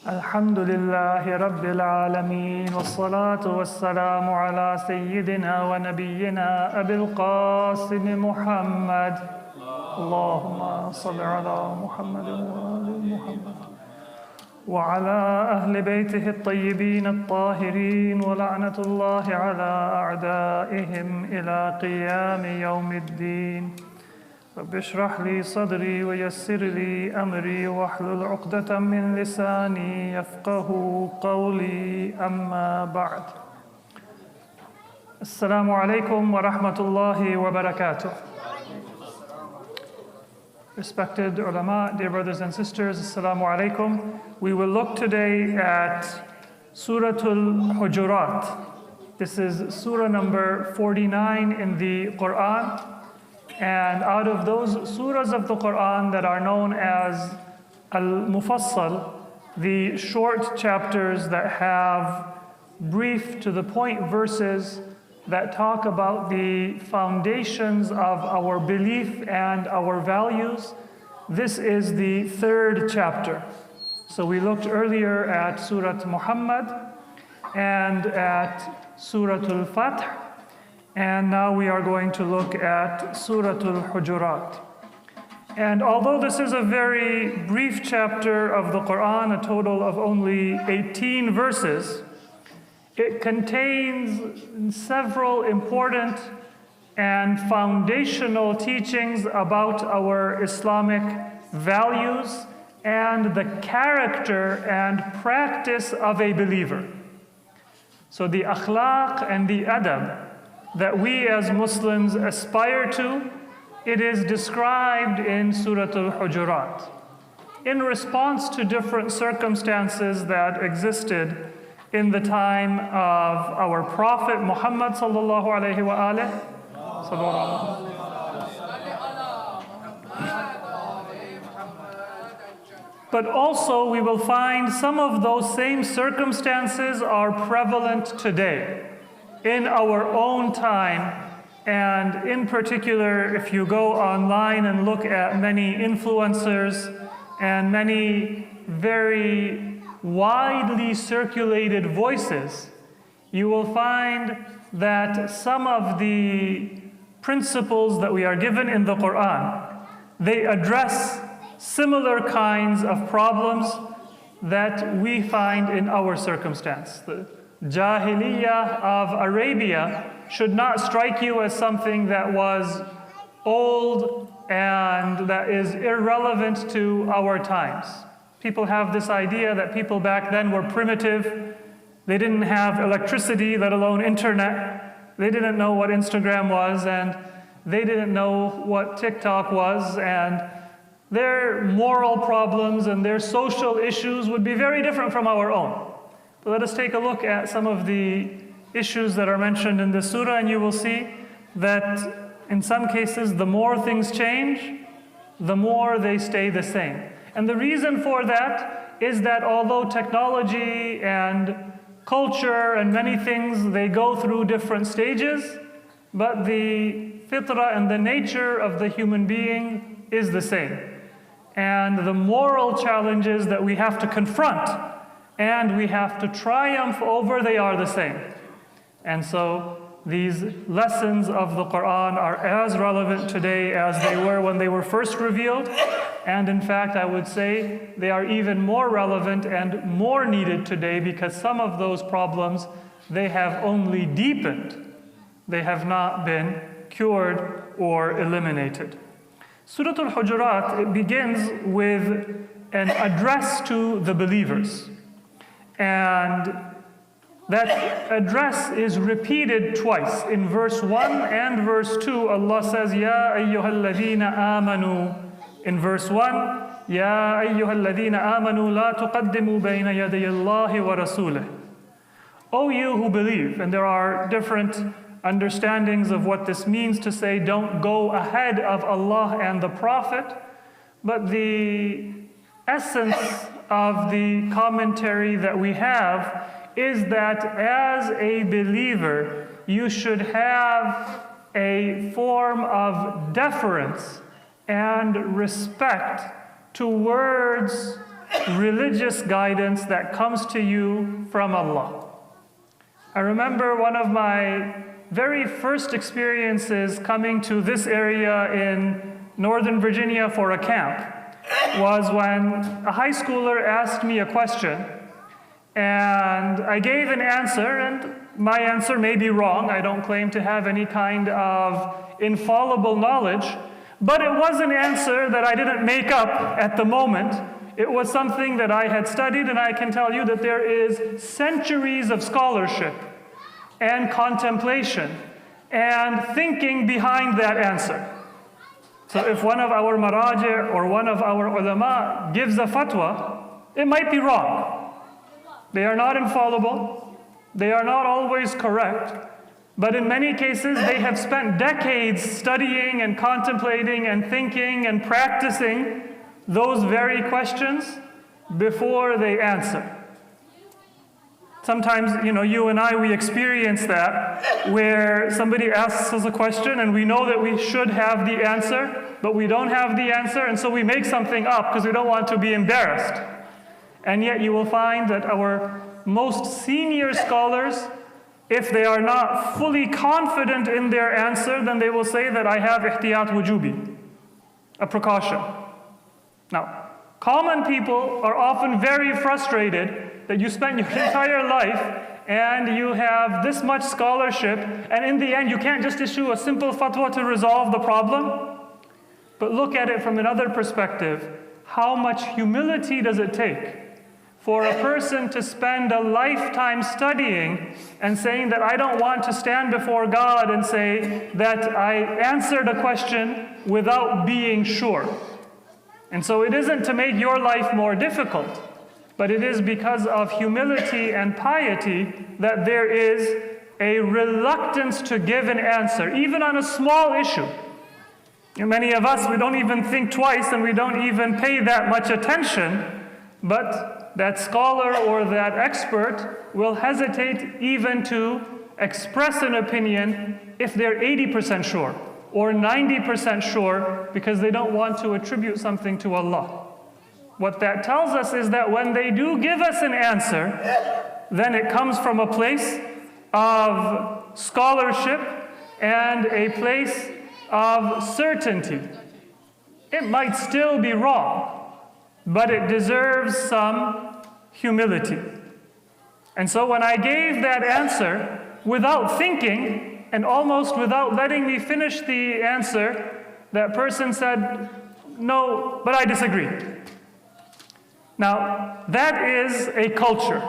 الحمد لله رب العالمين والصلاة والسلام على سيدنا ونبينا أبي القاسم محمد اللهم صل على محمد وآل محمد وعلى أهل بيته الطيبين الطاهرين ولعنة الله على أعدائهم إلى قيام يوم الدين رب اشرح لي صدري ويسر لي أمري واحلل عقدة من لساني يفقه قولي أما بعد السلام عليكم ورحمة الله وبركاته. Respected ulama, dear brothers and sisters, Assalamu alaikum. We will look today at Surah al-Hujarat. This is Surah number 49 in the Quran. And out of those surahs of the Quran that are known as al-Mufassal, the short chapters that have brief to the point verses that talk about the foundations of our belief and our values, this is the third chapter. So we looked earlier at Surah Muhammad and at Surah al-Fath, and now we are going to look at Surah al-Hujarat. And although this is a very brief chapter of the Quran, a total of only 18 verses, it contains several important and foundational teachings about our Islamic values and the character and practice of a believer. So the akhlaq and the adab that we as Muslims aspire to, it is described in Surah al-Hujarat. In response to different circumstances that existed in the time of our Prophet Muhammad sallallahu alaihi wasallam. But also we will find some of those same circumstances are prevalent today in our own time, and in particular if you go online and look at many influencers and many very widely circulated voices, you will find that some of the principles that we are given in the Quran, they address similar kinds of problems that we find in our circumstance. The Jahiliyyah of Arabia should not strike you as something that was old and that is irrelevant to our times. People have this idea that people back then were primitive. They didn't have electricity, let alone internet. They didn't know what Instagram was, and they didn't know what TikTok was, and their moral problems and their social issues would be very different from our own. But let us take a look at some of the issues that are mentioned in this surah, and you will see that in some cases, the more things change, the more they stay the same. And the reason for that is that although technology and culture and many things, they go through different stages, but the fitrah and the nature of the human being is the same. And the moral challenges that we have to confront and we have to triumph over, they are the same. And so these lessons of the Quran are as relevant today as they were when they were first revealed. And in fact, I would say they are even more relevant and more needed today because some of those problems, they have only deepened. They have not been cured or eliminated. Surah al-Hujarat, it begins with an address to the believers. And that address is repeated twice. In verse 1 and verse 2, Allah says, Ya ayyuhalladhina amanu. In verse 1, Ya ayyuhalladhina amanu la tuqaddimu bayna yaday Allahi wa rasulih. O you who believe, and there are different understandings of what this means to say, don't go ahead of Allah and the Prophet, but the essence of the commentary that we have is that as a believer, you should have a form of deference and respect towards religious guidance that comes to you from Allah. I remember one of my very first experiences coming to this area in Northern Virginia for a camp was when a high schooler asked me a question, and I gave an answer, and my answer may be wrong. I don't claim to have any kind of infallible knowledge, but it was an answer that I didn't make up at the moment. It was something that I had studied, and I can tell you that there is centuries of scholarship and contemplation and thinking behind that answer. So if one of our maraji' or one of our ulama gives a fatwa, it might be wrong. They are not infallible. They are not always correct. But in many cases, they have spent decades studying and contemplating and thinking and practicing those very questions before they answer. Sometimes, you and I, we experience that, where somebody asks us a question and we know that we should have the answer, but we don't have the answer, and so we make something up because we don't want to be embarrassed. And yet you will find that our most senior scholars, if they are not fully confident in their answer, then they will say that I have ihtiyat wujubi, a precaution. Now, common people are often very frustrated that you spend your entire life and you have this much scholarship, and in the end you can't just issue a simple fatwa to resolve the problem. But look at it from another perspective. How much humility does it take for a person to spend a lifetime studying and saying that I don't want to stand before God and say that I answered a question without being sure? And so it isn't to make your life more difficult, but it is because of humility and piety that there is a reluctance to give an answer, even on a small issue. And many of us, we don't even think twice and we don't even pay that much attention, but that scholar or that expert will hesitate even to express an opinion if they're 80% sure or 90% sure, because they don't want to attribute something to Allah. What that tells us is that when they do give us an answer, then it comes from a place of scholarship and a place of certainty. It might still be wrong, but it deserves some humility. And so when I gave that answer without thinking and almost without letting me finish the answer, that person said, "No, but I disagree." Now, that is a culture.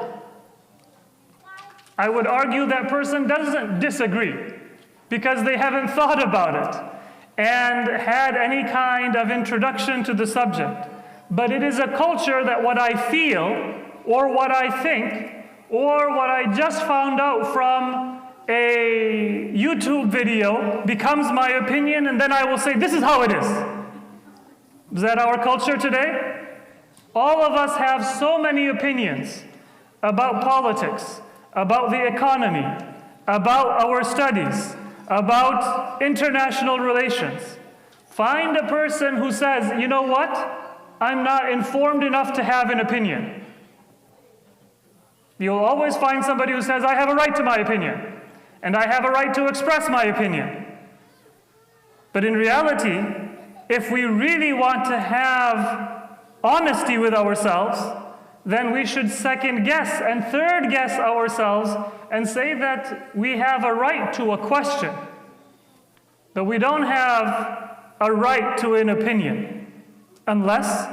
I would argue that person doesn't disagree because they haven't thought about it and had any kind of introduction to the subject. But it is a culture that what I feel or what I think or what I just found out from a YouTube video becomes my opinion, and then I will say, this is how it is. Is that our culture today? All of us have so many opinions about politics, about the economy, about our studies, about international relations. Find a person who says, you know what? I'm not informed enough to have an opinion. You'll always find somebody who says, I have a right to my opinion, and I have a right to express my opinion. But in reality, if we really want to have honesty with ourselves, then we should second guess and third guess ourselves and say that we have a right to a question, but we don't have a right to an opinion unless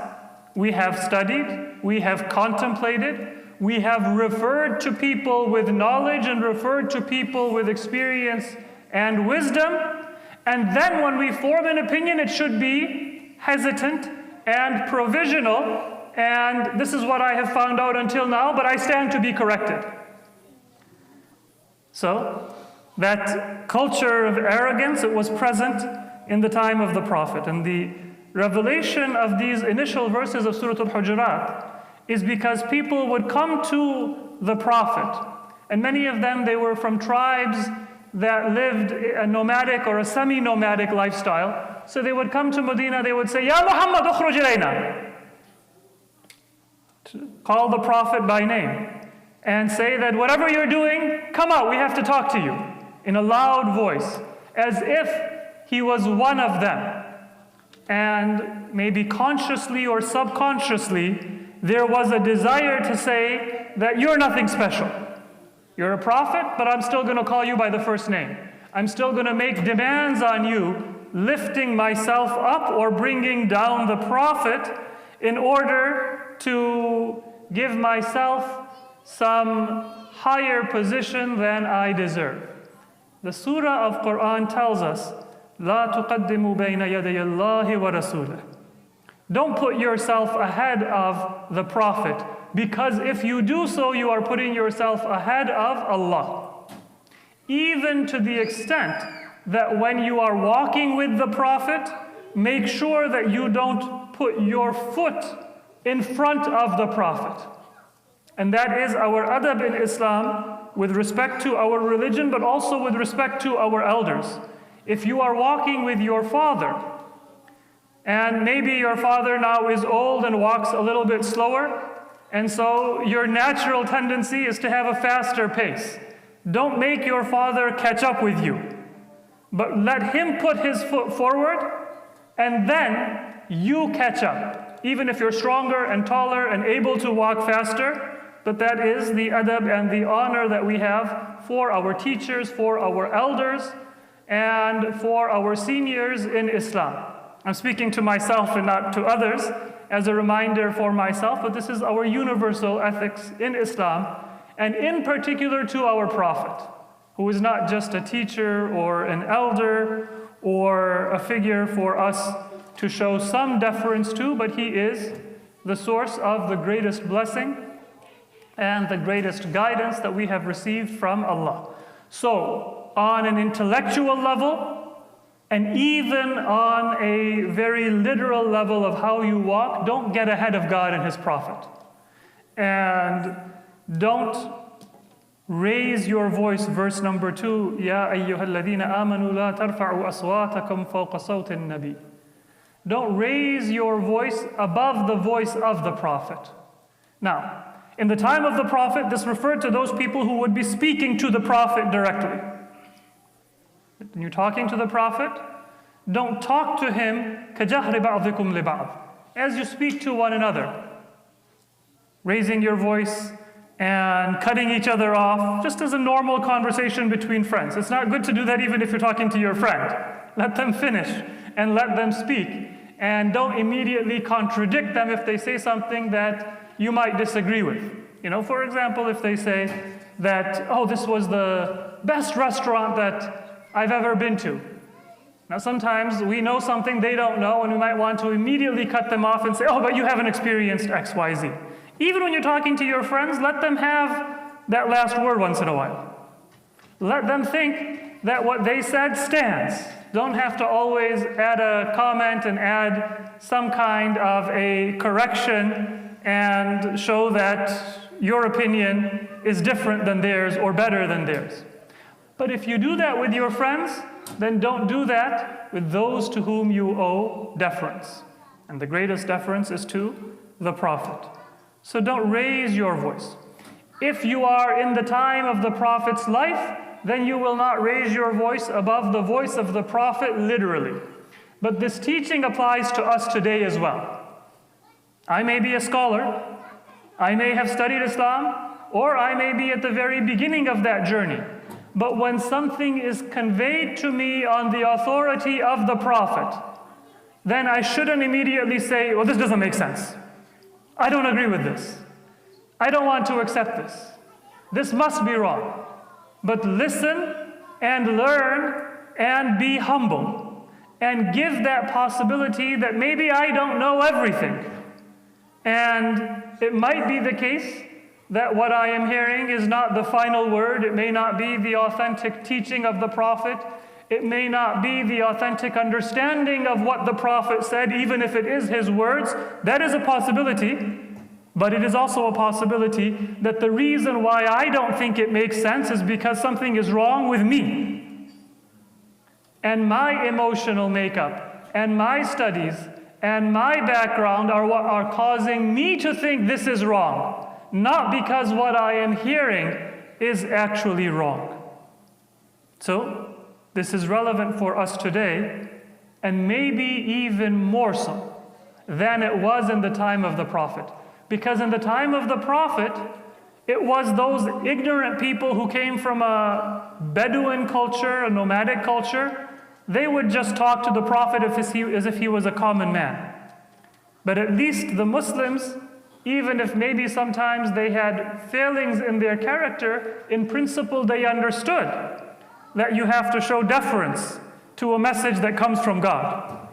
we have studied, we have contemplated, we have referred to people with knowledge and referred to people with experience and wisdom, and then when we form an opinion, it should be hesitant and provisional, and this is what I have found out until now, but I stand to be corrected. So, that culture of arrogance, it was present in the time of the Prophet. And the revelation of these initial verses of Surah al-Hujarat is because people would come to the Prophet, and many of them, they were from tribes that lived a nomadic or a semi-nomadic lifestyle. So they would come to Medina, they would say, Ya Muhammad, ukhruj ilayna. call the Prophet by name and say that whatever you're doing, come out, we have to talk to you, in a loud voice, as if he was one of them. And maybe consciously or subconsciously, there was a desire to say that you're nothing special. You're a prophet, but I'm still going to call you by the first name. I'm still going to make demands on you, lifting myself up or bringing down the prophet in order to give myself some higher position than I deserve. The surah of Quran tells us, لا تقدموا بين يدي الله ورسوله. Don't put yourself ahead of the Prophet, because if you do so, you are putting yourself ahead of Allah. Even to the extent that when you are walking with the Prophet, make sure that you don't put your foot in front of the Prophet. And that is our adab in Islam with respect to our religion, but also with respect to our elders. If you are walking with your father, and maybe your father now is old and walks a little bit slower, and so your natural tendency is to have a faster pace. Don't make your father catch up with you, but let him put his foot forward, and then you catch up, even if you're stronger and taller and able to walk faster. But that is the adab and the honor that we have for our teachers, for our elders, and for our seniors in Islam. I'm speaking to myself and not to others as a reminder for myself, but this is our universal ethics in Islam, and in particular to our Prophet, who is not just a teacher or an elder or a figure for us to show some deference to, but he is the source of the greatest blessing and the greatest guidance that we have received from Allah. So, on an intellectual level, and even on a very literal level of how you walk, don't get ahead of God and His Prophet. And don't raise your voice, verse number 2, Ya ayyuhalladhina amanu la tarfa'u aswatakum fawqa sawti an-nabi. Don't raise your voice above the voice of the Prophet. Now, in the time of the Prophet, this referred to those people who would be speaking to the Prophet directly. When you're talking to the Prophet, don't talk to him كَجَهْرِ بَعْضِكُمْ لِبَعْضٍ, as you speak to one another, raising your voice and cutting each other off, just as a normal conversation between friends. It's not good to do that even if you're talking to your friend. Let them finish and let them speak. And don't immediately contradict them if they say something that you might disagree with. You know, for example, if they say that, oh, this was the best restaurant that I've ever been to. Now, sometimes we know something they don't know, and we might want to immediately cut them off and say, oh, but you haven't experienced X, Y, Z. Even when you're talking to your friends, let them have that last word once in a while. Let them think that what they said stands. Don't have to always add a comment and add some kind of a correction and show that your opinion is different than theirs or better than theirs. But if you do that with your friends, then don't do that with those to whom you owe deference. And the greatest deference is to the Prophet. So don't raise your voice. If you are in the time of the Prophet's life, then you will not raise your voice above the voice of the Prophet literally. But this teaching applies to us today as well. I may be a scholar, I may have studied Islam, or I may be at the very beginning of that journey. But when something is conveyed to me on the authority of the Prophet, then I shouldn't immediately say, well, this doesn't make sense. I don't agree with this. I don't want to accept this. This must be wrong. But listen and learn and be humble and give that possibility that maybe I don't know everything. And it might be the case that what I am hearing is not the final word. It may not be the authentic teaching of the Prophet. It may not be the authentic understanding of what the Prophet said, even if it is his words. That is a possibility. But it is also a possibility that the reason why I don't think it makes sense is because something is wrong with me. And my emotional makeup, and my studies, and my background are what are causing me to think this is wrong, not because what I am hearing is actually wrong. So, this is relevant for us today, and maybe even more so than it was in the time of the Prophet. Because in the time of the Prophet, it was those ignorant people who came from a Bedouin culture, a nomadic culture. They would just talk to the Prophet as if he was a common man. But at least the Muslims, even if maybe sometimes they had failings in their character, in principle they understood that you have to show deference to a message that comes from God.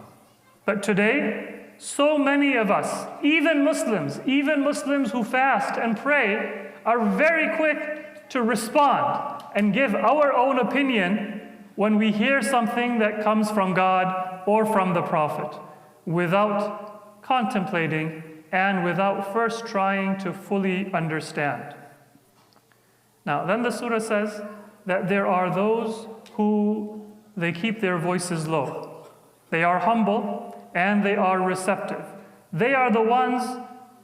But today, so many of us, even Muslims who fast and pray, are very quick to respond and give our own opinion when we hear something that comes from God or from the Prophet, without contemplating and without first trying to fully understand. Now, then the surah says that there are those who they keep their voices low. They are humble and they are receptive. They are the ones,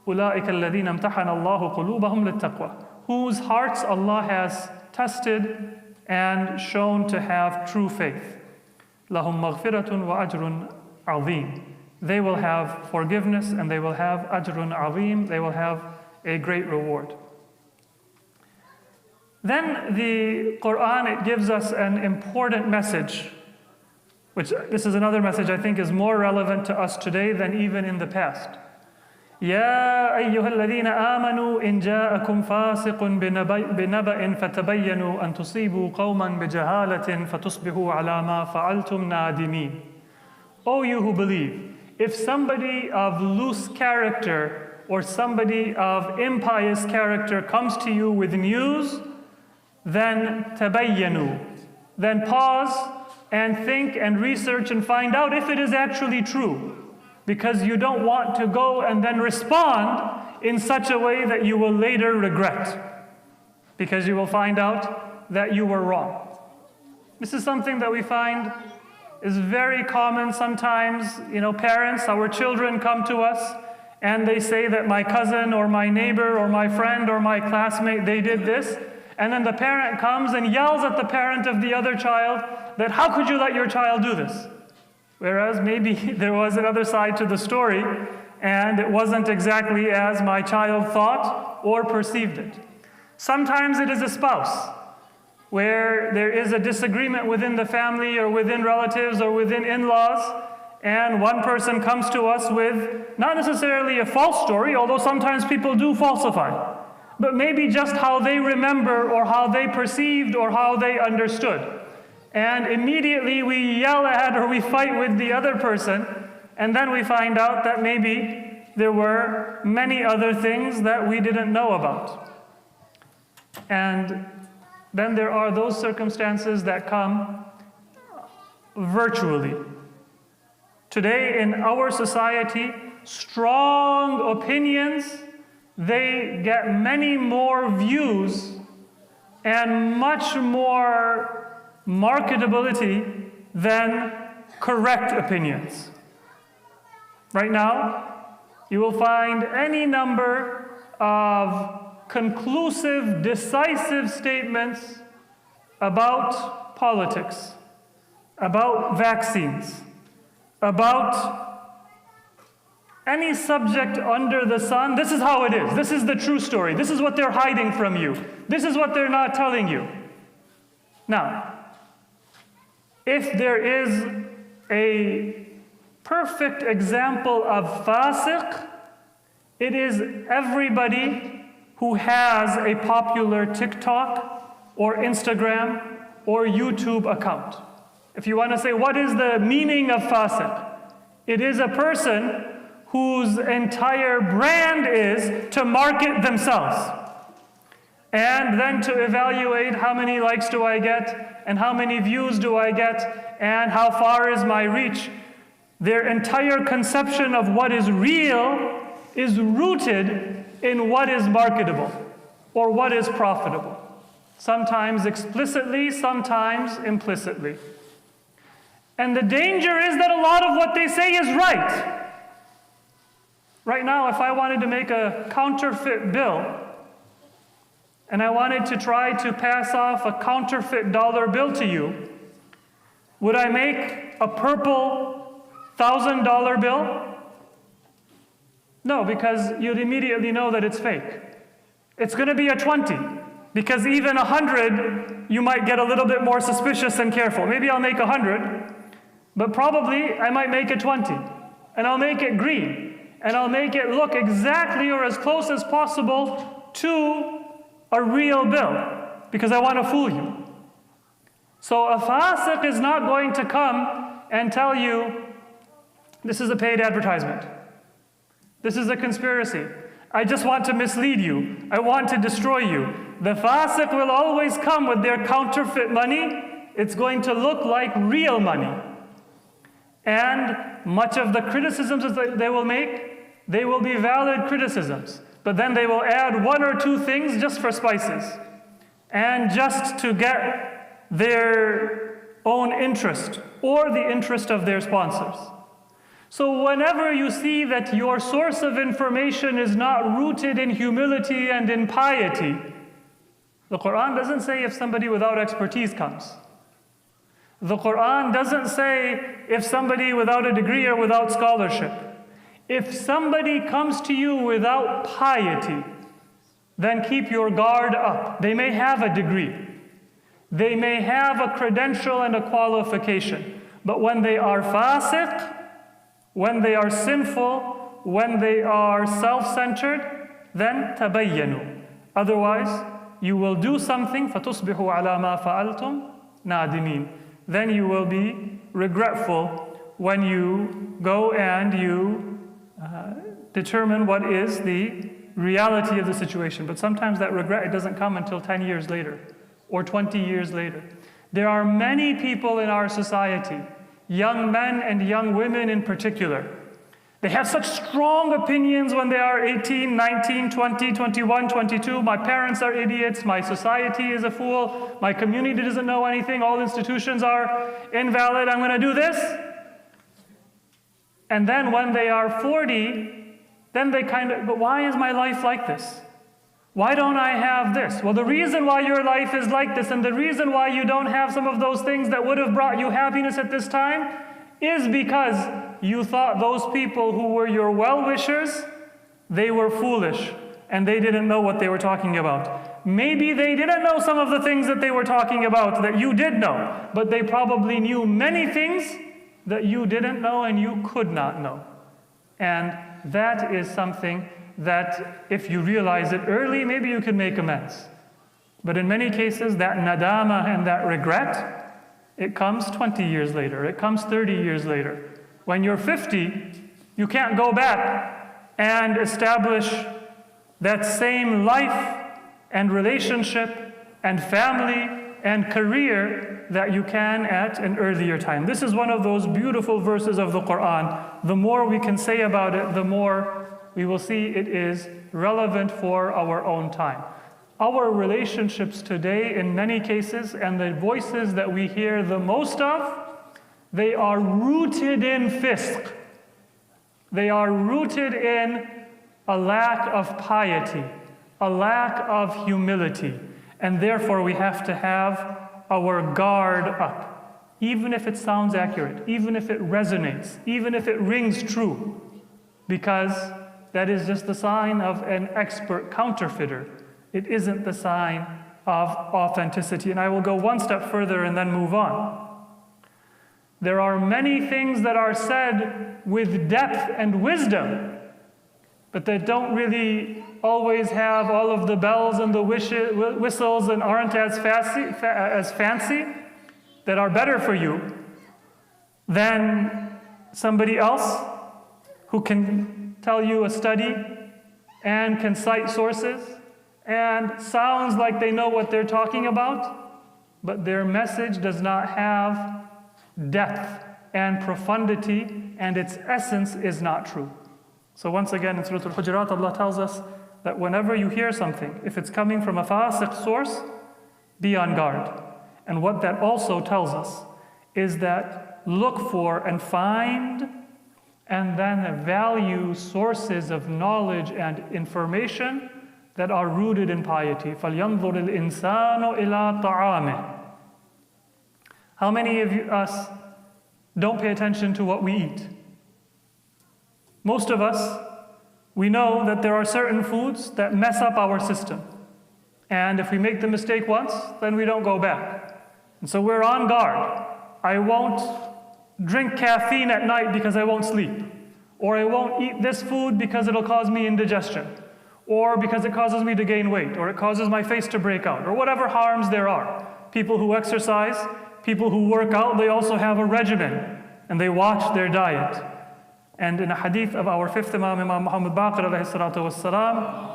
أُولَٰئِكَ الَّذِينَ امْتَحَنَ اللَّهُ قُلُوبَهُمْ لِلتَّقْوَى, whose hearts Allah has tested and shown to have true faith. لَهُمْ مَغْفِرَةٌ وَأَجْرٌ عَظِيمٌ. They will have forgiveness and they will have ajrun azim, they will have a great reward. Then the Quran, it gives us an important message, which this is another message I think is more relevant to us today than even in the past. يَا أَيُّهَا الَّذِينَ آمَنُوا إِنْ جَاءَكُمْ فَاسِقٌ بِنَبَإٍ فَتَبَيَّنُوا أَن تُصِيبُوا قَوْمًا بِجَهَالَةٍ فَتُصْبِحُوا عَلَى مَا فَعَلْتُمْ نَادِمِينَ. O you who believe, if somebody of loose character or somebody of impious character comes to you with news, then tabayyanu, then pause and think and research and find out if it is actually true, because you don't want to go and then respond in such a way that you will later regret, because you will find out that you were wrong. This is something that we find is very common sometimes. Parents, our children come to us and they say that my cousin or my neighbor or my friend or my classmate, they did this. And then the parent comes and yells at the parent of the other child that, how could you let your child do this? Whereas maybe there was another side to the story and it wasn't exactly as my child thought or perceived it. Sometimes it is a spouse, where there is a disagreement within the family or within relatives or within in-laws, and one person comes to us with not necessarily a false story, although sometimes people do falsify, but maybe just how they remember or how they perceived or how they understood. And immediately we yell at or we fight with the other person, and then we find out that maybe there were many other things that we didn't know about. And then there are those circumstances that come virtually. Today in our society, strong opinions, they get many more views and much more marketability than correct opinions. Right now, you will find any number of conclusive, decisive statements about politics, about vaccines, about any subject under the sun. This is how it is. This is the true story. This is what they're hiding from you. This is what they're not telling you. Now, if there is a perfect example of fasiq, it is everybody who has a popular TikTok or Instagram or YouTube account. If you want to say, what is the meaning of fasiq? It is a person whose entire brand is to market themselves, and then to evaluate how many likes do I get, and how many views do I get, and how far is my reach. Their entire conception of what is real is rooted in what is marketable or what is profitable. Sometimes explicitly, sometimes implicitly. And the danger is that a lot of what they say is right. Right now, if I wanted to make a counterfeit bill, and I wanted to try to pass off a counterfeit dollar bill to you, would I make a purple $1,000 bill? No, because you'd immediately know that it's fake. It's going to be a 20, because even 100, you might get a little bit more suspicious and careful. Maybe I'll make 100, but probably I might make a 20, and I'll make it green. And I'll make it look exactly or as close as possible to a real bill, because I want to fool you. So a fasiq is not going to come and tell you, this is a paid advertisement. This is a conspiracy. I just want to mislead you. I want to destroy you. The fasiq will always come with their counterfeit money. It's going to look like real money. And much of the criticisms that they will make, they will be valid criticisms, but then they will add one or two things just for spices and just to get their own interest or the interest of their sponsors. So whenever you see that your source of information is not rooted in humility and in piety, the Quran doesn't say if somebody without expertise comes. The Quran doesn't say if somebody without a degree or without scholarship. If somebody comes to you without piety, then keep your guard up. They may have a degree. They may have a credential and a qualification. But when they are fasiq, when they are sinful, when they are self-centered, then tabayyanu. Otherwise, you will do something, فَتُصْبِحُوا عَلَى مَا فَعَلْتُمْ نَادِمِينَ. Then you will be regretful when you go and you determine what is the reality of the situation. But sometimes that regret, it doesn't come until 10 years later or 20 years later. There are many people in our society, young men and young women in particular. They have such strong opinions when they are 18, 19, 20, 21, 22. My parents are idiots. My society is a fool. My community doesn't know anything. All institutions are invalid. I'm going to do this. And then when they are 40, then they but why is my life like this? Why don't I have this? Well, the reason why your life is like this and the reason why you don't have some of those things that would have brought you happiness at this time is because you thought those people who were your well-wishers, they were foolish and they didn't know what they were talking about. Maybe they didn't know some of the things that they were talking about that you did know, but they probably knew many things that you didn't know and you could not know. And that is something that if you realize it early, maybe you can make amends. But in many cases, that nadama and that regret, it comes 20 years later, it comes 30 years later. When you're 50, you can't go back and establish that same life and relationship and family and career that you can at an earlier time. This is one of those beautiful verses of the Quran. The more we can say about it, the more we will see it is relevant for our own time. Our relationships today, in many cases, and the voices that we hear the most of, they are rooted in fisq. They are rooted in a lack of piety, a lack of humility. And therefore we have to have our guard up. Even if it sounds accurate, even if it resonates, even if it rings true. Because that is just the sign of an expert counterfeiter. It isn't the sign of authenticity. And I will go one step further and then move on. There are many things that are said with depth and wisdom, but that don't really always have all of the bells and the whistles and aren't as fancy, that are better for you than somebody else who can tell you a study and can cite sources and sounds like they know what they're talking about, but their message does not have depth and profundity, and its essence is not true. So once again, in Surah al-Hujarat, Allah tells us that whenever you hear something, if it's coming from a fasiq source, be on guard. And what that also tells us is that look for and find and then value sources of knowledge and information that are rooted in piety. فَلْيَنْظُرِ الْإِنسَانُ إِلَىٰ طَعَامِهِ. How many of us don't pay attention to what we eat? Most of us, we know that there are certain foods that mess up our system. And if we make the mistake once, then we don't go back. And so we're on guard. I won't drink caffeine at night because I won't sleep. Or I won't eat this food because it'll cause me indigestion. Or because it causes me to gain weight. Or it causes my face to break out. Or whatever harms there are. People who exercise, people who work out, they also have a regimen. And they watch their diet. And in a hadith of our fifth Imam, Imam Muhammad Baqir alayhi salatu wassalam,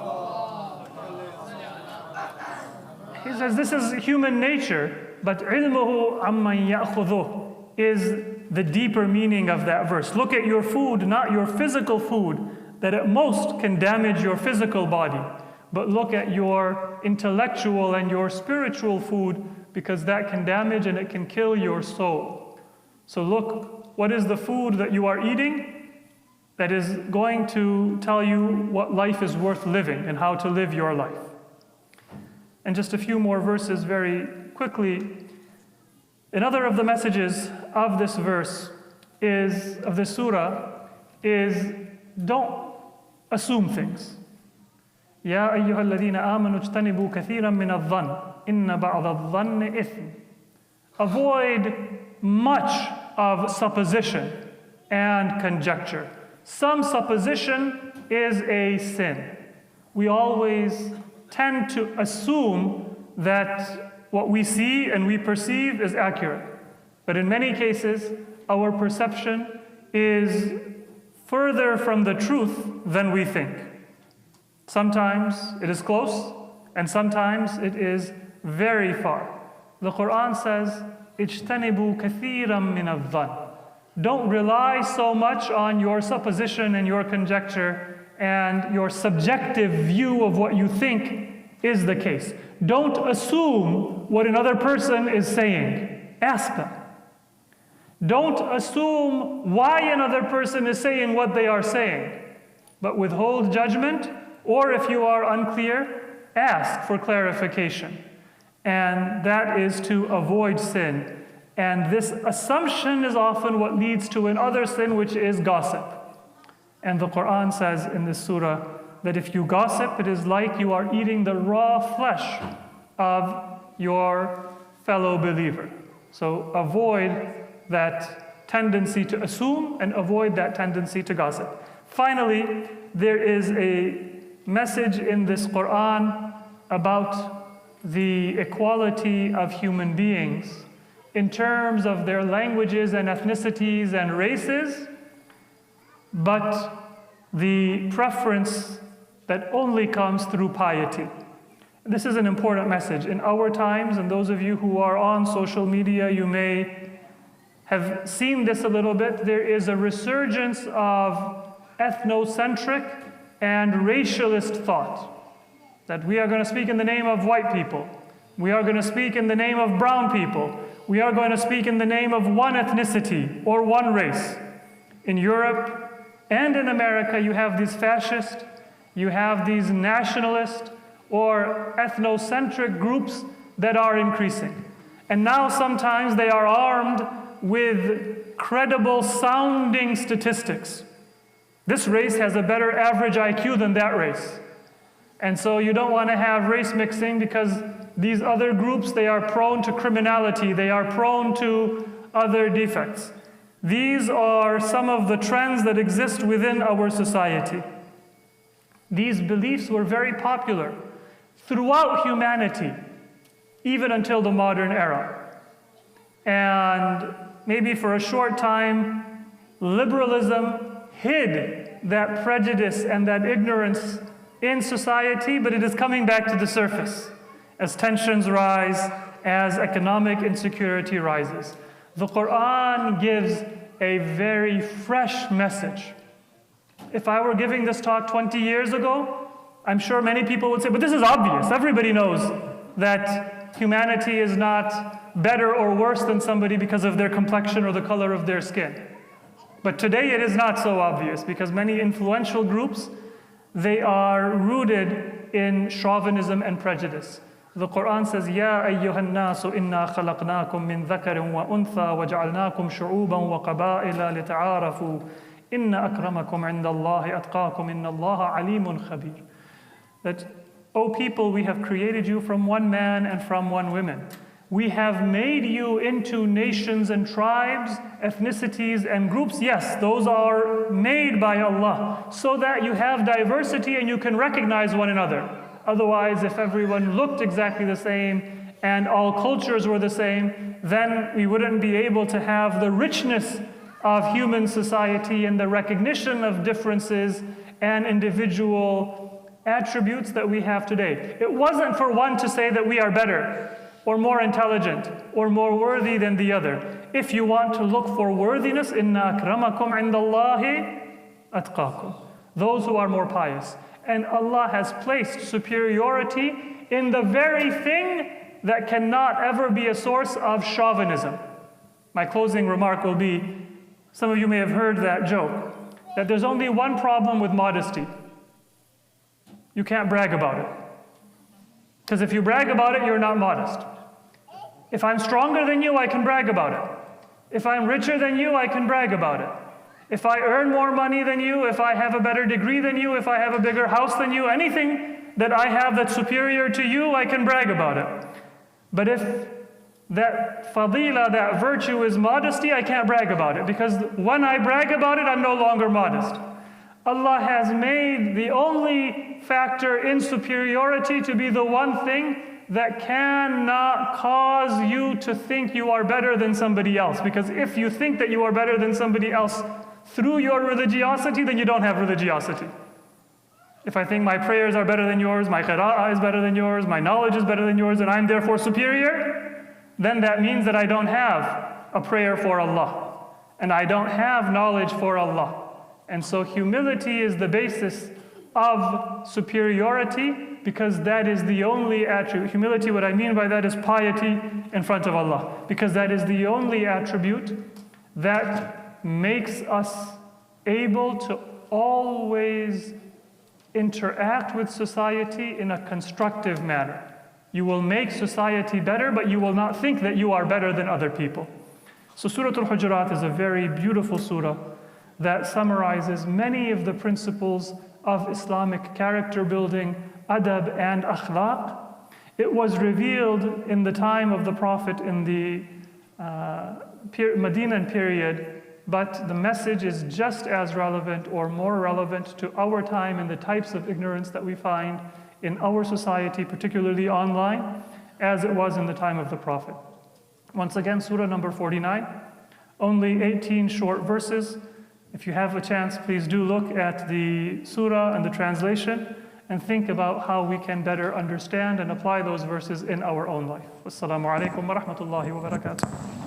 he says this is human nature, but ilmuhu amman ya'khudhuh is the deeper meaning of that verse. Look at your food, not your physical food, that at most can damage your physical body, but look at your intellectual and your spiritual food, because that can damage and it can kill your soul. So look, what is the food that you are eating that is going to tell you what life is worth living and how to live your life? And just a few more verses very quickly. Another of the messages of this verse is, of this surah, is don't assume things. يَا أَيُّهَا الَّذِينَ آمَنُوا اجْتَنِبُوا كَثِيرًا مِنَ الظَّنِّ إِنَّ بَعْضَ الظَّنِّ إِثْمٌ. Avoid much of supposition and conjecture. Some supposition is a sin. We always tend to assume that what we see and we perceive is accurate. But in many cases, our perception is further from the truth than we think. Sometimes it is close, and sometimes it is very far. The Quran says, اجتنبوا كثيرا من الظن. Don't rely so much on your supposition and your conjecture and your subjective view of what you think is the case. Don't assume what another person is saying. Ask them. Don't assume why another person is saying what they are saying, but withhold judgment, or if you are unclear, ask for clarification. And that is to avoid sin. And this assumption is often what leads to another sin, which is gossip. And the Quran says in this surah that if you gossip, it is like you are eating the raw flesh of your fellow believer. So avoid that tendency to assume and avoid that tendency to gossip. Finally, there is a message in this Quran about the equality of human beings in terms of their languages and ethnicities and races, but the preference that only comes through piety. This is an important message. In our times, and those of you who are on social media, you may have seen this a little bit, there is a resurgence of ethnocentric and racialist thought. That we are going to speak in the name of white people. We are going to speak in the name of brown people. We are going to speak in the name of one ethnicity or one race. In Europe and in America, you have these fascist, you have these nationalist or ethnocentric groups that are increasing. And now sometimes they are armed with credible sounding statistics. This race has a better average IQ than that race. And so you don't want to have race mixing because these other groups, they are prone to criminality, they are prone to other defects. These are some of the trends that exist within our society. These beliefs were very popular throughout humanity, even until the modern era. And maybe for a short time, liberalism hid that prejudice and that ignorance in society, but it is coming back to the surface as tensions rise, as economic insecurity rises. The Quran gives a very fresh message. If I were giving this talk 20 years ago, I'm sure many people would say, but this is obvious. Everybody knows that humanity is not better or worse than somebody because of their complexion or the color of their skin. But today it is not so obvious because many influential groups, they are rooted in chauvinism and prejudice. The Quran says, "Ya ayyuhan nasu inna khalaqnakum min dhakarin wa untha wa ja'alnakum shu'uban wa qaba'ila lita'arafu inna akramakum 'indallahi atqakum inna Allaha 'alimun khabir." That, O people, we have created you from one man and from one woman. We have made you into nations and tribes, ethnicities and groups. Yes, those are made by Allah so that you have diversity and you can recognize one another. Otherwise, if everyone looked exactly the same and all cultures were the same, then we wouldn't be able to have the richness of human society and the recognition of differences and individual attributes that we have today. It wasn't for one to say that we are better or more intelligent or more worthy than the other. If you want to look for worthiness, inna akramakum 'indallahi atqakum. Those who are more pious. And Allah has placed superiority in the very thing that cannot ever be a source of chauvinism. My closing remark will be, some of you may have heard that joke, that there's only one problem with modesty. You can't brag about it. Because if you brag about it, you're not modest. If I'm stronger than you, I can brag about it. If I'm richer than you, I can brag about it. If I earn more money than you, if I have a better degree than you, if I have a bigger house than you, anything that I have that's superior to you, I can brag about it. But if that fadila, that virtue is modesty, I can't brag about it. Because when I brag about it, I'm no longer modest. Allah has made the only factor in superiority to be the one thing that cannot cause you to think you are better than somebody else. Because if you think that you are better than somebody else through your religiosity, then you don't have religiosity. If I think my prayers are better than yours, my qira'ah is better than yours, my knowledge is better than yours, and I'm therefore superior, then that means that I don't have a prayer for Allah. And I don't have knowledge for Allah. And so humility is the basis of superiority, because that is the only attribute. Humility, what I mean by that is piety in front of Allah. Because that is the only attribute that makes us able to always interact with society in a constructive manner. You will make society better, but you will not think that you are better than other people. So Surah al-Hujarat is a very beautiful surah that summarizes many of the principles of Islamic character building, adab and akhlaq. It was revealed in the time of the Prophet in the Medinan period, but the message is just as relevant or more relevant to our time and the types of ignorance that we find in our society, particularly online, as it was in the time of the Prophet. Once again, Surah number 49, only 18 short verses. If you have a chance, please do look at the surah and the translation and think about how we can better understand and apply those verses in our own life. Wassalamu alaikum wa rahmatullahi wa barakatuh.